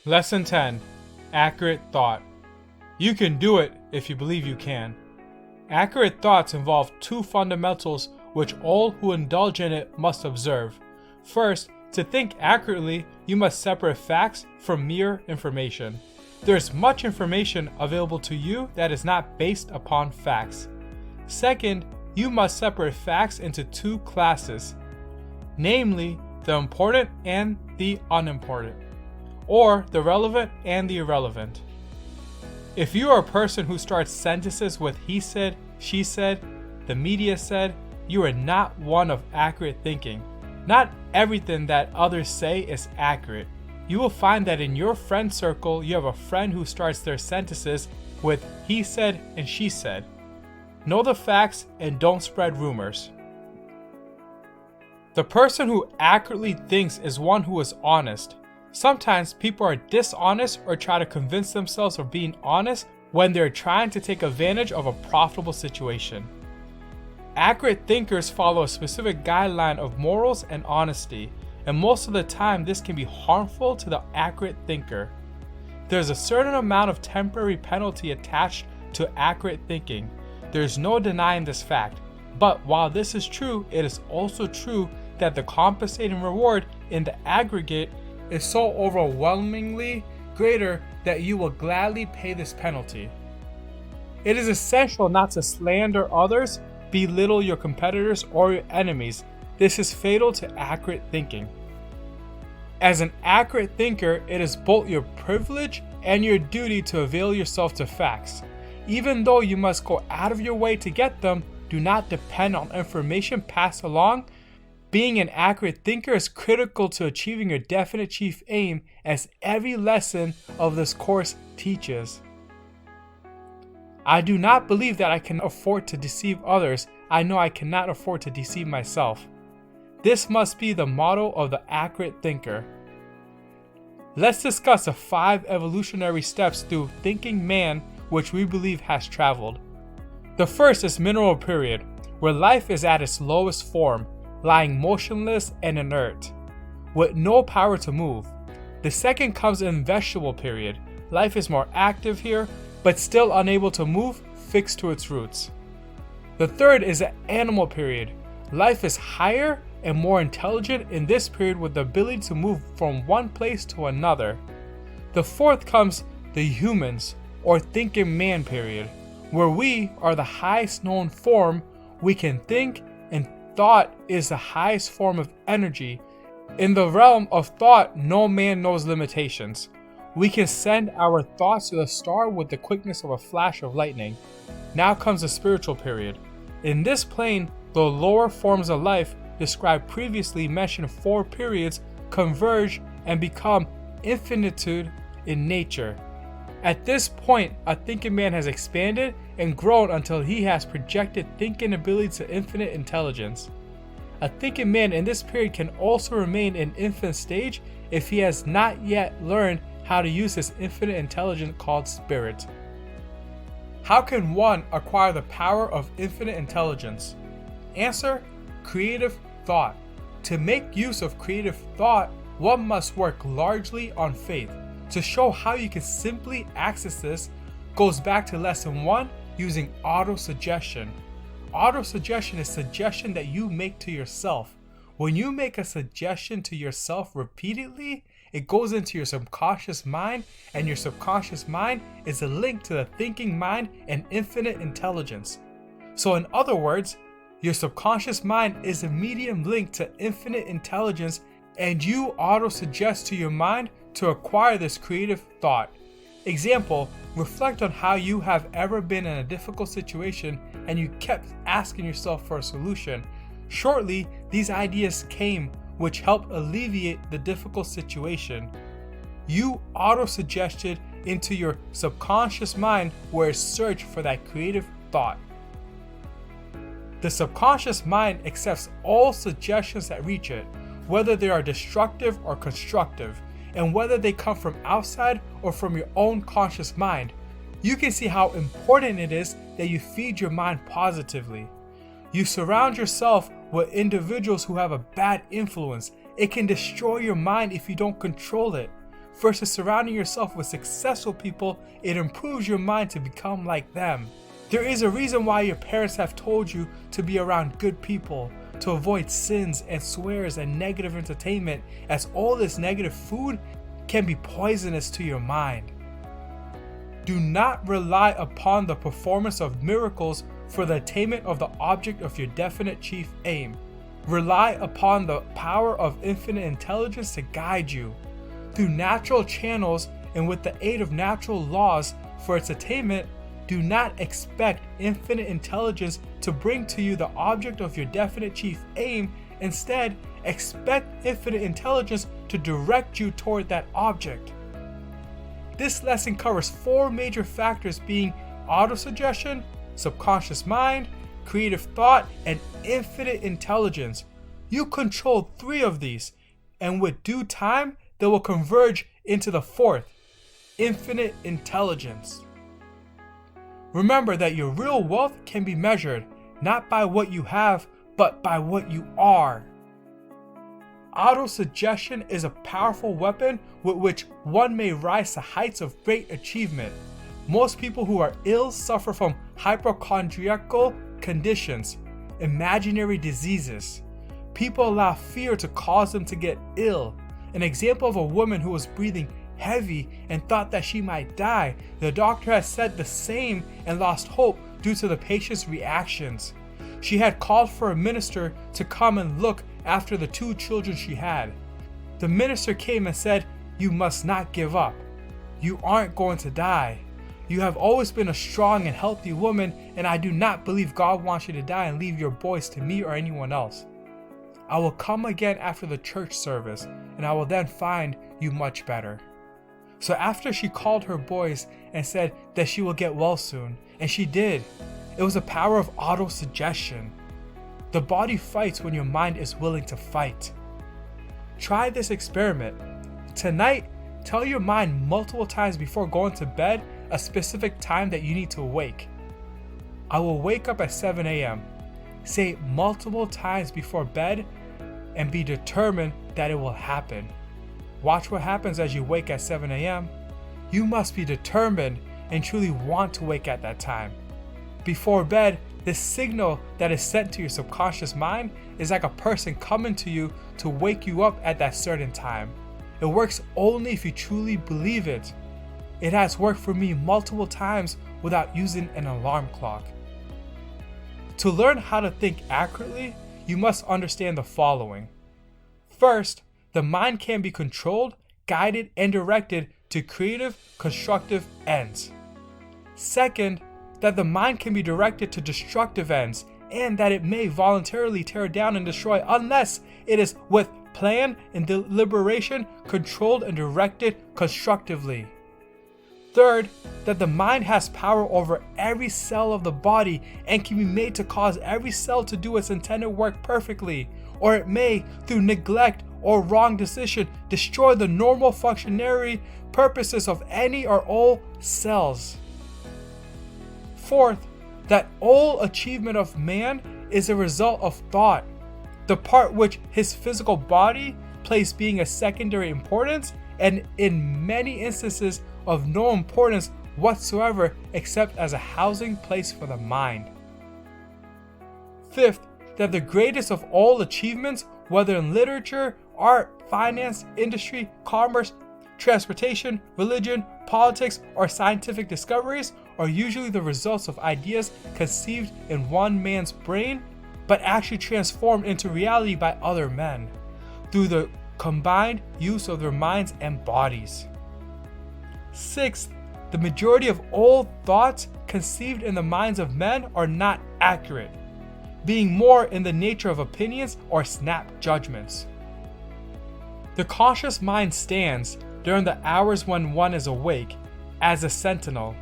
Lesson 10. Accurate Thought. You can do it if you believe you can. Accurate thoughts involve two fundamentals which all who indulge in it must observe. First, to think accurately, you must separate facts from mere information. There is much information available to you that is not based upon facts. Second, you must separate facts into two classes, namely the important and the unimportant, or the relevant and the irrelevant. If you are a person who starts sentences with he said, she said, the media said, you are not one of accurate thinking. Not everything that others say is accurate. You will find that in your friend circle, you have a friend who starts their sentences with he said and she said. Know the facts and don't spread rumors. The person who accurately thinks is one who is honest. Sometimes people are dishonest or try to convince themselves of being honest when they're trying to take advantage of a profitable situation. Accurate thinkers follow a specific guideline of morals and honesty, and most of the time this can be harmful to the accurate thinker. There's a certain amount of temporary penalty attached to accurate thinking. There's no denying this fact, but while this is true, it is also true that the compensating reward in the aggregate is so overwhelmingly greater that you will gladly pay this penalty. It is essential not to slander others, belittle your competitors or your enemies. This is fatal to accurate thinking. As an accurate thinker, it is both your privilege and your duty to avail yourself to facts. Even though you must go out of your way to get them, do not depend on information passed along. Being an accurate thinker is critical to achieving your definite chief aim, as every lesson of this course teaches. I do not believe that I can afford to deceive others. I know I cannot afford to deceive myself. This must be the motto of the accurate thinker. Let's discuss the 5 evolutionary steps through thinking man which we believe has traveled. The first is mineral period, where life is at its lowest form, lying motionless and inert, with no power to move. The second comes in vegetable period. Life is more active here, but still unable to move, fixed to its roots. The third is the animal period. Life is higher and more intelligent in this period with the ability to move from one place to another. The fourth comes the humans, or thinking man period, where we are the highest known form. We can think, and thought is the highest form of energy. In the realm of thought, no man knows limitations. We can send our thoughts to the star with the quickness of a flash of lightning. Now comes the spiritual period. In this plane, the lower forms of life described previously mentioned 4 periods converge and become infinitude in nature. At this point, a thinking man has expanded and grown until he has projected thinking ability to infinite intelligence. A thinking man in this period can also remain in infant stage if he has not yet learned how to use his infinite intelligence called spirit. How can one acquire the power of infinite intelligence? Answer: creative thought. To make use of creative thought, one must work largely on faith. To show how you can simply access this goes back to lesson 1, using auto-suggestion. Auto-suggestion is suggestion that you make to yourself. When you make a suggestion to yourself repeatedly, it goes into your subconscious mind, and your subconscious mind is a link to the thinking mind and infinite intelligence. So in other words, your subconscious mind is a medium link to infinite intelligence, and you auto-suggest to your mind to acquire this creative thought. Example: reflect on how you have ever been in a difficult situation and you kept asking yourself for a solution. Shortly, these ideas came which helped alleviate the difficult situation. You auto-suggested into your subconscious mind where it searched for that creative thought. The subconscious mind accepts all suggestions that reach it, whether they are destructive or constructive, and whether they come from outside or from your own conscious mind. You can see how important it is that you feed your mind positively. You surround yourself with individuals who have a bad influence. It can destroy your mind if you don't control it. versus surrounding yourself with successful people, it improves your mind to become like them. There is a reason why your parents have told you to be around good people, to avoid sins and swears and negative entertainment, as all this negative food can be poisonous to your mind. Do not rely upon the performance of miracles for the attainment of the object of your definite chief aim. Rely upon the power of infinite intelligence to guide you. Through natural channels and with the aid of natural laws for its attainment, do not expect infinite intelligence to bring to you the object of your definite chief aim. Instead, expect infinite intelligence to direct you toward that object. This lesson covers 4 major factors, being autosuggestion, subconscious mind, creative thought, and infinite intelligence. You control 3 of these, and with due time, they will converge into the 4th, infinite intelligence. Remember that your real wealth can be measured not by what you have, but by what you are. Autosuggestion is a powerful weapon with which one may rise to heights of great achievement. Most people who are ill suffer from hypochondriacal conditions, imaginary diseases. People allow fear to cause them to get ill. An example of a woman who was breathing heavy and thought that she might die. The doctor had said the same and lost hope due to the patient's reactions. She had called for a minister to come and look after the 2 children she had. The minister came and said, "You must not give up. You aren't going to die. You have always been a strong and healthy woman, and I do not believe God wants you to die and leave your boys to me or anyone else. I will come again after the church service, and I will then find you much better." So after she called her boys and said that she will get well soon, and she did. It was the power of autosuggestion. The body fights when your mind is willing to fight. Try this experiment. Tonight, tell your mind multiple times before going to bed a specific time that you need to awake. I will wake up at 7 a.m. Say it multiple times before bed and be determined that it will happen. Watch what happens as you wake at 7 a.m. You must be determined and truly want to wake at that time. Before bed, the signal that is sent to your subconscious mind is like a person coming to you to wake you up at that certain time. It works only if you truly believe it. It has worked for me multiple times without using an alarm clock. To learn how to think accurately, you must understand the following. First, the mind can be controlled, guided, and directed to creative, constructive ends. Second, that the mind can be directed to destructive ends, and that it may voluntarily tear down and destroy unless it is with plan and deliberation controlled and directed constructively. Third, that the mind has power over every cell of the body and can be made to cause every cell to do its intended work perfectly, or it may, through neglect or wrong decision, destroy the normal functionary purposes of any or all cells. Fourth, that all achievement of man is a result of thought, the part which his physical body plays being a secondary importance, and in many instances of no importance whatsoever except as a housing place for the mind. Fifth, that the greatest of all achievements, whether in literature, art, finance, industry, commerce, transportation, religion, politics, or scientific discoveries, are usually the results of ideas conceived in one man's brain, but actually transformed into reality by other men, through the combined use of their minds and bodies. Sixth, the majority of all thoughts conceived in the minds of men are not accurate, being more in the nature of opinions or snap judgments. The conscious mind stands, during the hours when one is awake, as a sentinel,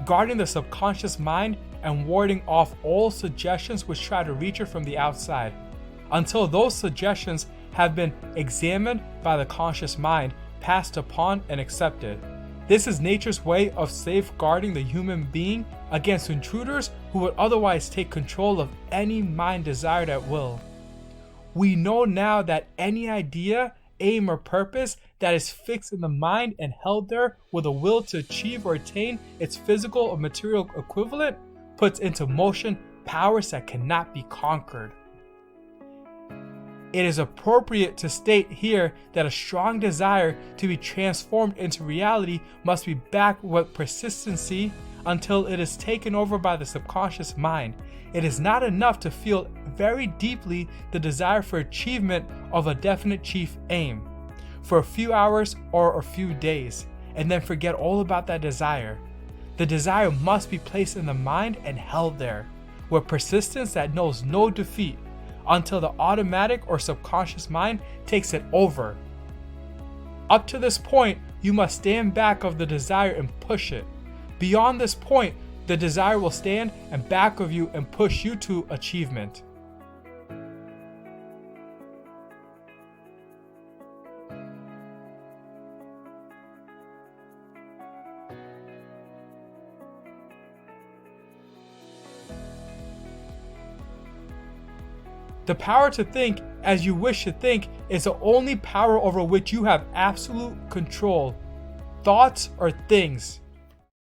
guarding the subconscious mind and warding off all suggestions which try to reach it from the outside, until those suggestions have been examined by the conscious mind, passed upon, and accepted. This is nature's way of safeguarding the human being against intruders who would otherwise take control of any mind desired at will. We know now that any idea, aim or purpose that is fixed in the mind and held there with a will to achieve or attain its physical or material equivalent puts into motion powers that cannot be conquered. It is appropriate to state here that a strong desire to be transformed into reality must be backed with persistency until it is taken over by the subconscious mind. It is not enough to feel very deeply the desire for achievement of a definite chief aim for a few hours or a few days, and then forget all about that desire. The desire must be placed in the mind and held there, with persistence that knows no defeat, until the automatic or subconscious mind takes it over. Up to this point, you must stand back of the desire and push it. Beyond this point, the desire will stand and back of you and push you to achievement. The power to think as you wish to think is the only power over which you have absolute control. Thoughts are things.